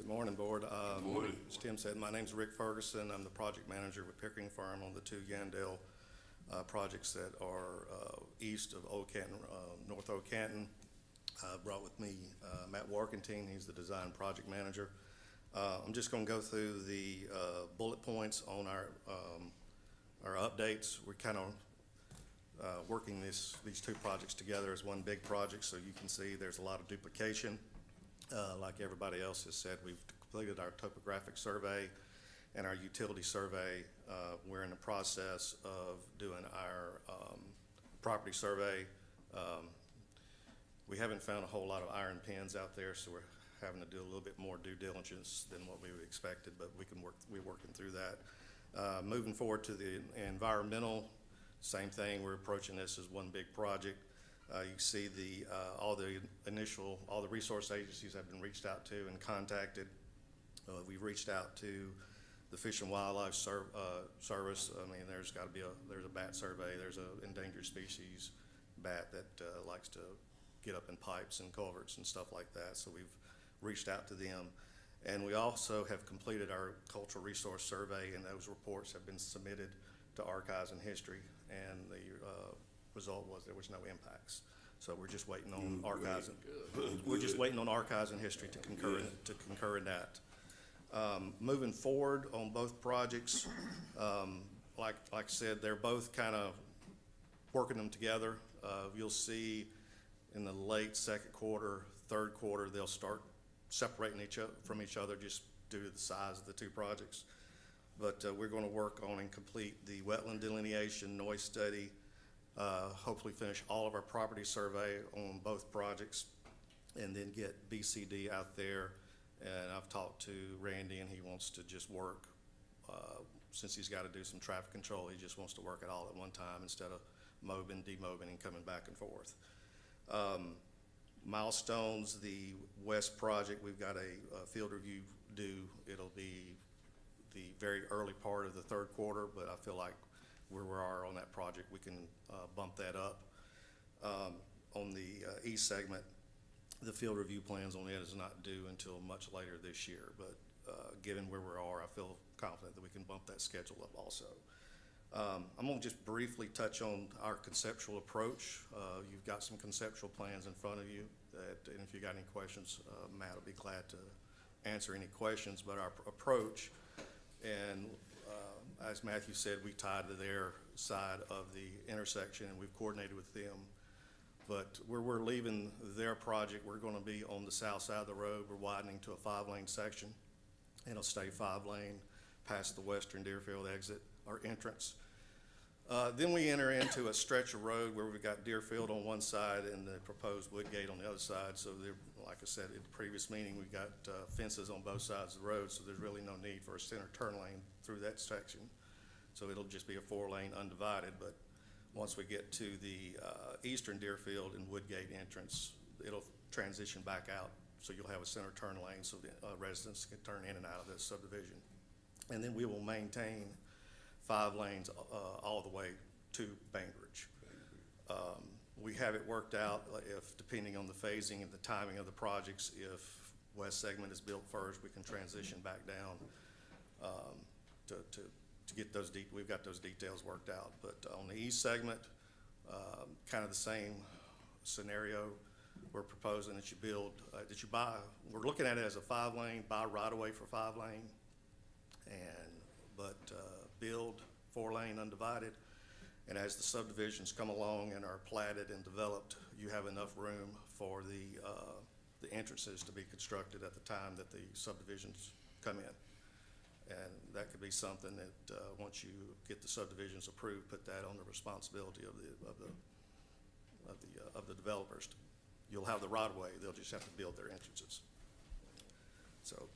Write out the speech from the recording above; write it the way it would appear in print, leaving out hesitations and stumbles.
Good morning, Board. Good morning. As Tim said, my name's Rick Ferguson. I'm the project manager with Pickering Farm on the two Yandell projects that are east of Old Canton, North Old Canton. Brought with me Matt Warkentine. He's the design project manager. I'm just going to go through the bullet points on our updates. We're kind of working these two projects together as one big project, so you can see there's a lot of duplication. Like everybody else has said, we've completed our topographic survey and our utility survey. We're in the process of doing our property survey. We haven't found a whole lot of iron pins out there, so we're having to do a little bit more due diligence than what we expected, but we're working through that. Moving forward to the environmental, same thing. We're approaching this as one big project. You can see all the resource agencies have been reached out to and contacted. We've reached out to the Fish and Wildlife Service. I mean, there's a bat survey. There's an endangered species bat that likes to get up in pipes and culverts and stuff like that. So we've reached out to them. And we also have completed our cultural resource survey, and those reports have been submitted to Archives and History, and the result was there was no impacts. So we're just waiting on Archives. We're just waiting on Archives and History to concur in that. Moving forward on both projects, like I said, they're both kind of working them together. You'll see in the late second quarter, third quarter, they'll start separating from each other just due to the size of the two projects. But we're going to work on and complete the wetland delineation, noise study, hopefully finish all of our property survey on both projects, and then get BCD out there. And I've talked to Randy, and he wants to just work, since he's got to do some traffic control, he just wants to work it all at one time instead of mobbing, demobbing, and coming back and forth. Milestones, the West project, we've got a field review due. It'll be the very early part of the third quarter, but I feel like where we are on that project, we can bump that up. On the east segment, the field review plans on it is not due until much later this year, but given where we are, I feel confident that we can bump that schedule up also. I'm going to just briefly touch on our conceptual approach. You've got some conceptual plans in front of you, and if you got any questions, Matt will be glad to answer any questions. But our approach, and as Matthew said, we tied to their side of the intersection, and we've coordinated with them. But where we're leaving their project, we're going to be on the south side of the road. We're widening to a 5-lane section. It'll stay 5-lane past the western Deerfield exit or entrance. Then we enter into a stretch of road where we've got Deerfield on one side and the proposed Woodgate on the other side. So like I said in the previous meeting, we've got fences on both sides of the road, so there's really no need for a center turn lane through that section. So it'll just be a 4-lane undivided, but once we get to the eastern Deerfield and Woodgate entrance, it'll transition back out. So you'll have a center turn lane so the residents can turn in and out of this subdivision. And then we will maintain 5 lanes all the way to Bainbridge. We have it worked out if, depending on the phasing and the timing of the projects, if west segment is built first, we can transition back down to get those we've got those details worked out. But on the east segment, kind of the same scenario. We're proposing that you build, we're looking at it as a 5-lane, buy right away for 5-lane, but build 4-lane undivided. And as the subdivisions come along and are platted and developed, you have enough room for the entrances to be constructed at the time that the subdivisions come in. And that could be something that once you get the subdivisions approved, put that on the responsibility of the developers. You'll have the right of way; they'll just have to build their entrances. So